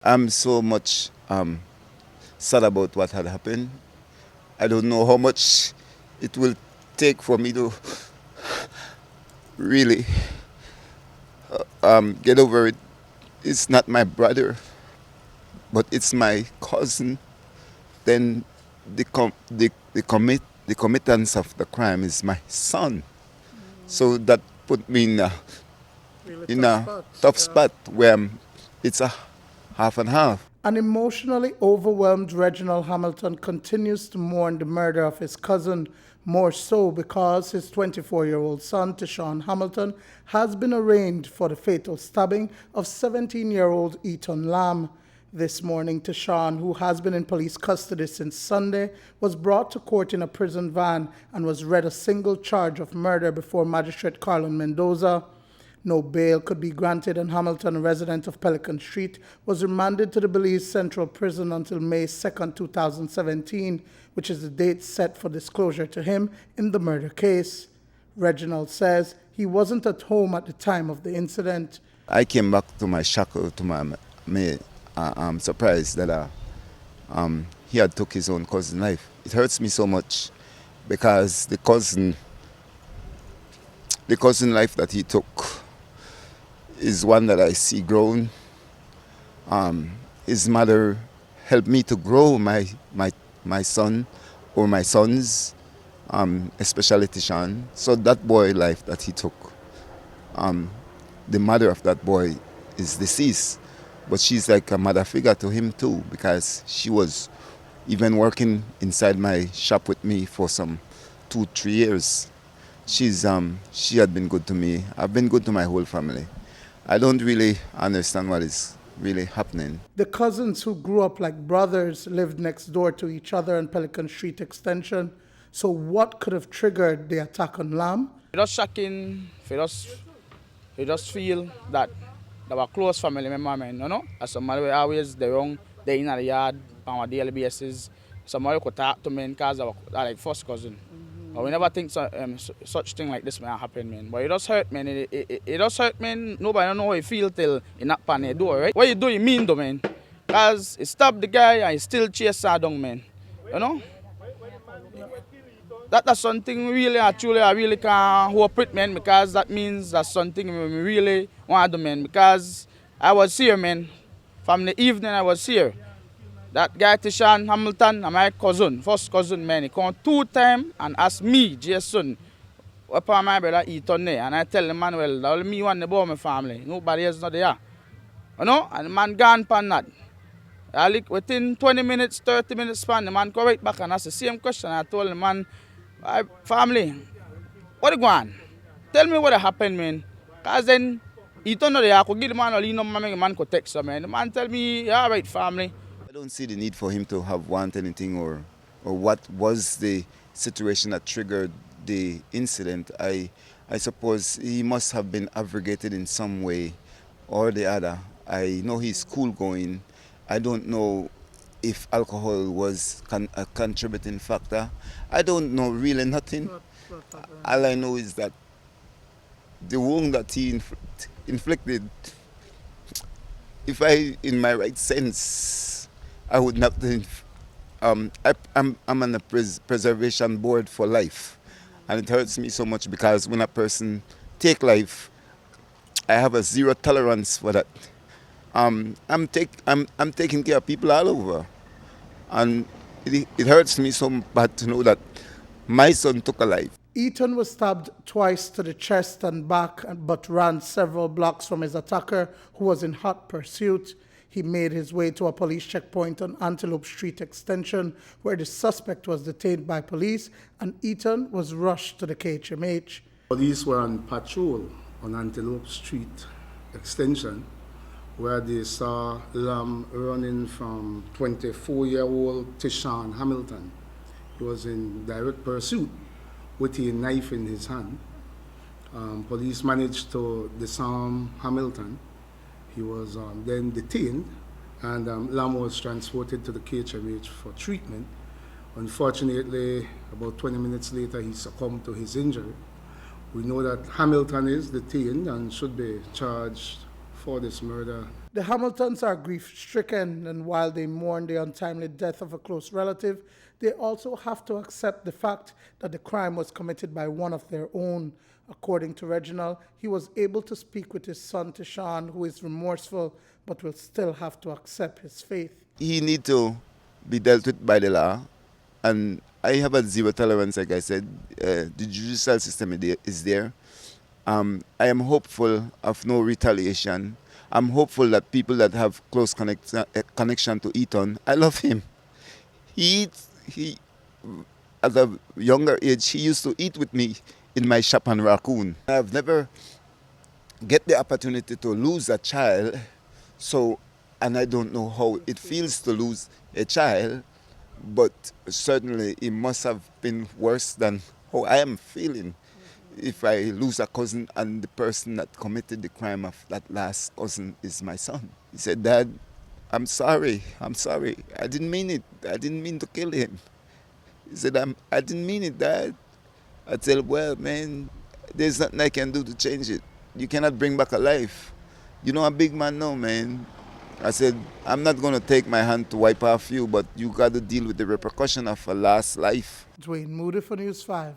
I'm so much sad about what had happened. I don't know how much it will take for me to really get over it. It's not my brother, but it's my cousin. Then the committance of the crime is my son. So that put me Really in tough a spot. tough Yeah. spot where it's a half and half. An emotionally overwhelmed Reginald Hamilton continues to mourn the murder of his cousin, more so because his 24-year-old son, Tishaun Hamilton, has been arraigned for the fatal stabbing of 17-year-old Eaton Lamb. This morning, Tishaun, who has been in police custody since Sunday, was brought to court in a prison van and was read a single charge of murder before Magistrate Carlin Mendoza. No bail could be granted, and Hamilton, a resident of Pelican Street, was remanded to the Belize Central Prison until May 2, 2017, which is the date set for disclosure to him in the murder case. Reginald says he wasn't at home at the time of the incident. I came back to my shackle, to my I'm surprised that he had took his own cousin's life. It hurts me so much because the cousin life that he took is one that I see grown. His mother helped me to grow my son or my sons, especially Tishaun. So that boy life that he took, the mother of that boy is deceased, but she's like a mother figure to him too, because she was even working inside my shop with me for some 2-3 years. She had been good to me. I've been good to my whole family. I don't really understand what is really happening. The cousins who grew up like brothers lived next door to each other on Pelican Street Extension. So what could have triggered the attack on Lamb? It just shocking. We just feel that our close family member, man, you know, as somebody we always they wrong, they in the yard on a daily basis. Somebody could talk to me because of like first cousin. But we never think such thing like this may happen, man. But it does hurt, man. It does hurt, man. Nobody don't know how you feel till you knock on the door, right? What you do, you mean, though, man. Because he stopped the guy and he still chase her down, man. You know? That's something really, actually, I really can't hope it, man, because that means that's something we really want to do, man. Because I was here, man. From the evening I was here. That guy Tishaun Hamilton, my cousin, first cousin, man, he come 2 times and asked me, Jason, what part my brother Eaton there? And I tell the man, well, that only me one about my family. Nobody else not there. You know? And the man gone pan that. Within 20 minutes, 30 minutes span, the man come right back and ask the same question. I told the man, family, what going on? Tell me what happened, man. Because then, Eaton not there, I could give the man a lean number, the man could text him, man. The man tell me, yeah, right, family. I don't see the need for him to have wanted anything or what was the situation that triggered the incident. I suppose he must have been abrogated in some way or the other. I know he's school going. I don't know if alcohol was a contributing factor. I don't know really nothing. All I know is that the wound that he inflicted, if I, in my right sense, I would not. I'm on the preservation board for life, and it hurts me so much because when a person take life, I have a zero tolerance for that. I'm taking care of people all over, and it hurts me so bad to know that my son took a life. Eaton was stabbed twice to the chest and back, but ran several blocks from his attacker, who was in hot pursuit. He made his way to a police checkpoint on Antelope Street Extension, where the suspect was detained by police, and Eaton was rushed to the KHMH. Police were on patrol on Antelope Street Extension, where they saw Lamb running from 24-year-old Tishaun Hamilton. He was in direct pursuit with a knife in his hand. Police managed to disarm Hamilton. He was then detained, and Lamb was transported to the KHMH for treatment. Unfortunately, about 20 minutes later, he succumbed to his injury. We know that Hamilton is detained and should be charged for this murder. The Hamiltons are grief-stricken, and while they mourn the untimely death of a close relative, they also have to accept the fact that the crime was committed by one of their own. According to Reginald, he was able to speak with his son Tishaun, who is remorseful but will still have to accept his fate. He need to be dealt with by the law, and I have a zero tolerance, like I said. The judicial system is there. I am hopeful of no retaliation. I'm hopeful that people that have close connection to Eaton, I love him. He at a younger age, he used to eat with me in my shop on Raccoon. I've never get the opportunity to lose a child, and I don't know how it feels to lose a child, but certainly it must have been worse than how I am feeling if I lose a cousin and the person that committed the crime of that last cousin is my son. He said, "Dad, I'm sorry. I didn't mean it. I didn't mean to kill him." He said, "I didn't mean it, Dad." I said, "Well, man, there's nothing I can do to change it. You cannot bring back a life. You know, a big man now, man." I said, "I'm not going to take my hand to wipe off you, but you got to deal with the repercussion of a last life." Duane, Moody for News 5.